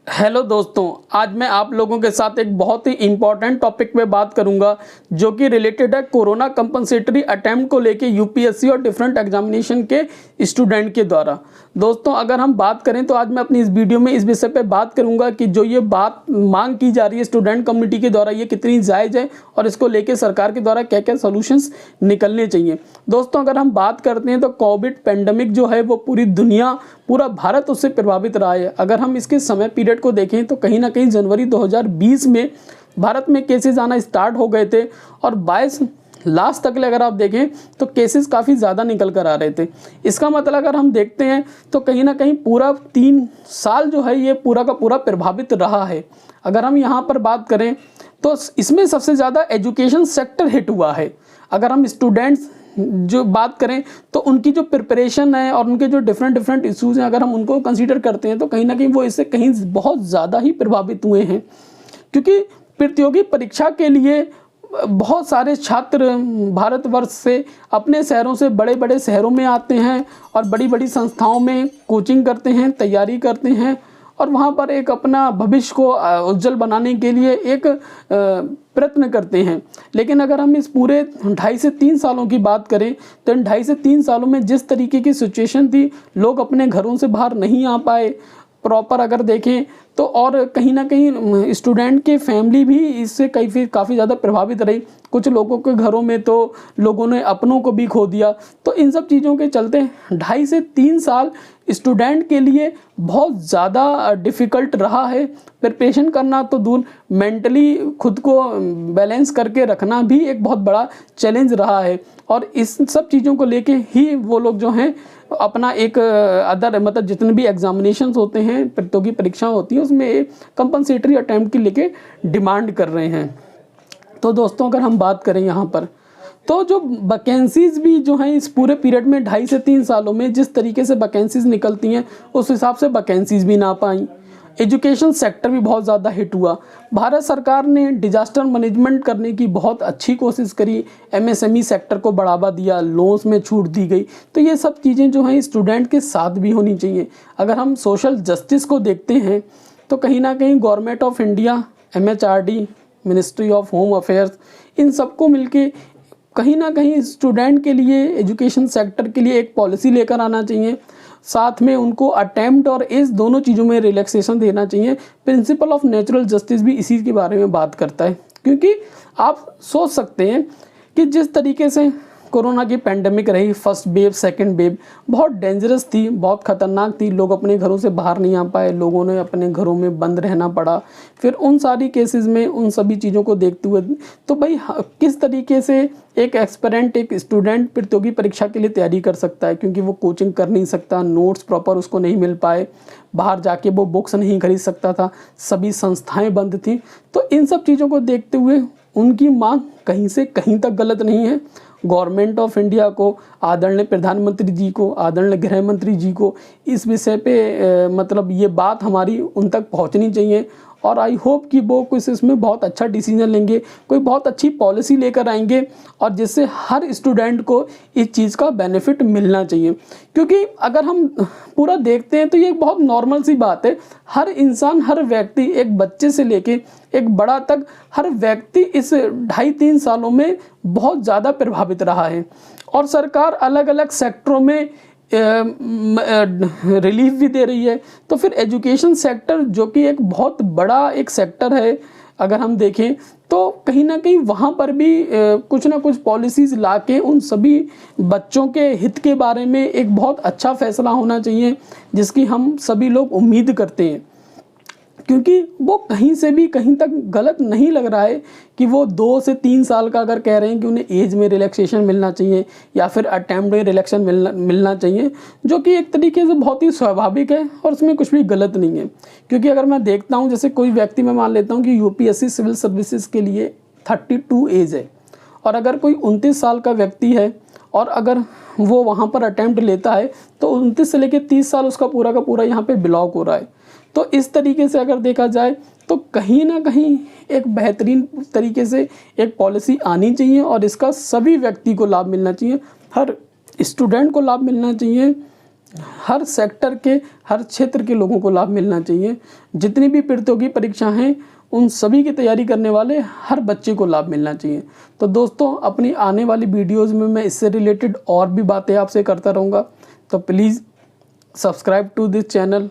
Hello दोस्तों, आज मैं आप लोगों के साथ एक बहुत ही इम्पॉर्टेंट टॉपिक पे बात करूंगा जो कि रिलेटेड है कोरोना कंपनसेटरी अटेम्प्ट को लेके यूपीएससी और डिफरेंट एग्जामिनेशन के स्टूडेंट के द्वारा। दोस्तों, अगर हम बात करें तो आज मैं अपनी इस वीडियो में इस विषय पे बात करूंगा कि जो ये बात मांग की जा रही है स्टूडेंट कम्युनिटी के द्वारा, ये कितनी जायज़ है और इसको लेके सरकार के द्वारा क्या क्या सोल्यूशंस निकलने चाहिए। दोस्तों, अगर हम बात करते हैं तो कोविड पेंडेमिक जो है वो पूरी दुनिया, पूरा भारत उससे प्रभावित रहा है। अगर हम इसके समय पीरियड को देखें तो कहीं ना कहीं जनवरी 2020 में भारत में केसेस आना स्टार्ट हो गए थे और 22 लास्ट तक अगर आप देखें तो केसेस काफ़ी ज़्यादा निकल कर आ रहे थे। इसका मतलब अगर हम देखते हैं तो कहीं ना कहीं पूरा 3 साल जो है ये पूरा का पूरा प्रभावित रहा है। अगर हम यहाँ पर बात करें तो इसमें सबसे ज़्यादा एजुकेशन सेक्टर हिट हुआ है। अगर हम स्टूडेंट्स जो बात करें तो उनकी जो प्रिपरेशन है और उनके जो डिफरेंट इश्यूज हैं, अगर हम उनको कंसीडर करते हैं तो कहीं ना कहीं वो इससे कहीं बहुत ज़्यादा ही प्रभावित हुए हैं, क्योंकि प्रतियोगी परीक्षा के लिए बहुत सारे छात्र भारतवर्ष से अपने शहरों से बड़े बड़े शहरों में आते हैं और बड़ी बड़ी संस्थाओं में कोचिंग करते हैं, तैयारी करते हैं और वहाँ पर एक अपना भविष्य को उज्जवल बनाने के लिए एक प्रयत्न करते हैं। लेकिन अगर हम इस पूरे 2.5 से 3 सालों की बात करें तो इन 2.5 से 3 सालों में जिस तरीके की सिचुएशन थी, लोग अपने घरों से बाहर नहीं आ पाए प्रॉपर अगर देखें तो, और कहीं ना कहीं स्टूडेंट के फैमिली भी इससे काफ़ी ज़्यादा प्रभावित रही। कुछ लोगों के घरों में तो लोगों ने अपनों को भी खो दिया। तो इन सब चीज़ों के चलते 2.5 से 3 साल स्टूडेंट के लिए बहुत ज़्यादा डिफ़िकल्ट रहा है। प्रिपरेशन करना तो दूर, मेंटली खुद को बैलेंस करके रखना भी एक बहुत बड़ा चैलेंज रहा है। और इस सब चीज़ों को लेके ही वो लोग जो हैं अपना एक अदर मतलब जितने भी एग्जामिनेशंस होते हैं, प्रतियोगी परीक्षा होती है, उसमें कंपनसेटरी अटेम्प्ट की लेके डिमांड कर रहे हैं। तो दोस्तों, अगर हम बात करें यहाँ पर तो जो वैकेंसीज भी जो हैं इस पूरे पीरियड में 2.5 से 3 सालों में जिस तरीके से वैकेंसीज निकलती हैं उस हिसाब से वैकेंसीज भी ना पाई। एजुकेशन सेक्टर भी बहुत ज़्यादा हिट हुआ। भारत सरकार ने डिजास्टर मैनेजमेंट करने की बहुत अच्छी कोशिश करी, एमएसएमई सेक्टर को बढ़ावा दिया, लोन्स में छूट दी गई। तो ये सब चीज़ें जो हैं स्टूडेंट के साथ भी होनी चाहिए। अगर हम सोशल जस्टिस को देखते हैं तो कहीं ना कहीं government of India, MHRD, ministry of home affairs, इन सबको मिलके कहीं ना कहीं स्टूडेंट के लिए, एजुकेशन सेक्टर के लिए एक पॉलिसी लेकर आना चाहिए। साथ में उनको अटेम्प्ट और एज दोनों चीज़ों में रिलैक्सेशन देना चाहिए। प्रिंसिपल ऑफ नेचुरल जस्टिस भी इसी के बारे में बात करता है, क्योंकि आप सोच सकते हैं कि जिस तरीके से कोरोना की पेंडेमिक रही, फर्स्ट वेव सेकंड वेव बहुत डेंजरस थी, बहुत ख़तरनाक थी। लोग अपने घरों से बाहर नहीं आ पाए, लोगों ने अपने घरों में बंद रहना पड़ा। फिर उन सारी केसेस में उन सभी चीज़ों को देखते हुए तो भाई किस तरीके से एक एक्सपेरेंट, एक स्टूडेंट प्रतियोगी परीक्षा के लिए तैयारी कर सकता है, क्योंकि वो कोचिंग कर नहीं सकता, नोट्स प्रॉपर उसको नहीं मिल पाए, बाहर जाके वो बुक्स नहीं खरीद सकता था, सभी संस्थाएं बंद थी। तो इन सब चीज़ों को देखते हुए उनकी मांग कहीं से कहीं तक गलत नहीं है। गवर्नमेंट ऑफ इंडिया को, आदरणीय प्रधानमंत्री जी को, आदरणीय गृह मंत्री जी को इस विषय पे मतलब ये बात हमारी उन तक पहुंचनी चाहिए और आई होप कि वो कुछ इसमें बहुत अच्छा डिसीजन लेंगे, कोई बहुत अच्छी पॉलिसी लेकर आएंगे और जिससे हर स्टूडेंट को इस चीज़ का बेनिफिट मिलना चाहिए। क्योंकि अगर हम पूरा देखते हैं तो ये बहुत नॉर्मल सी बात है। हर इंसान, हर व्यक्ति, एक बच्चे से लेके एक बड़ा तक, हर व्यक्ति इस 2.5-3 सालों में बहुत ज़्यादा प्रभावित रहा है और सरकार अलग अलग सेक्टरों में रिलीफ भी दे रही है। तो फिर एजुकेशन सेक्टर, जो कि एक बहुत बड़ा एक सेक्टर है, अगर हम देखें तो कहीं ना कहीं वहाँ पर भी कुछ ना कुछ पॉलिसीज़ लाके उन सभी बच्चों के हित के बारे में एक बहुत अच्छा फैसला होना चाहिए, जिसकी हम सभी लोग उम्मीद करते हैं। क्योंकि वो कहीं से भी कहीं तक गलत नहीं लग रहा है कि वो 2 से 3 साल का अगर कह रहे हैं कि उन्हें एज में रिलैक्सेशन मिलना चाहिए या फिर अटेम्प्ट में रिलैक्सेशन मिलना चाहिए, जो कि एक तरीके से बहुत ही स्वाभाविक है और उसमें कुछ भी गलत नहीं है। क्योंकि अगर मैं देखता हूँ, जैसे कोई व्यक्ति, मैं मान लेता हूँ कि यूपीएससी सिविल सर्विसेज के लिए 32 एज है और अगर कोई 29 साल का व्यक्ति है और अगर वो वहाँ पर अटेम्प्ट लेता है तो 29 से लेकर 30 साल उसका पूरा का पूरा यहाँ पर ब्लॉक हो रहा है। तो इस तरीके से अगर देखा जाए तो कहीं ना कहीं एक बेहतरीन तरीके से एक पॉलिसी आनी चाहिए और इसका सभी व्यक्ति को लाभ मिलना चाहिए, हर स्टूडेंट को लाभ मिलना चाहिए हर सेक्टर के, हर क्षेत्र के लोगों को लाभ मिलना चाहिए। जितनी भी प्रतियोगी परीक्षा हैं उन सभी की तैयारी करने वाले हर बच्चे को लाभ मिलना चाहिए। तो दोस्तों, अपनी आने वाली वीडियोज़ में मैं इससे रिलेटेड और भी बातें आपसे करता रहूँगा। तो please subscribe to this channel.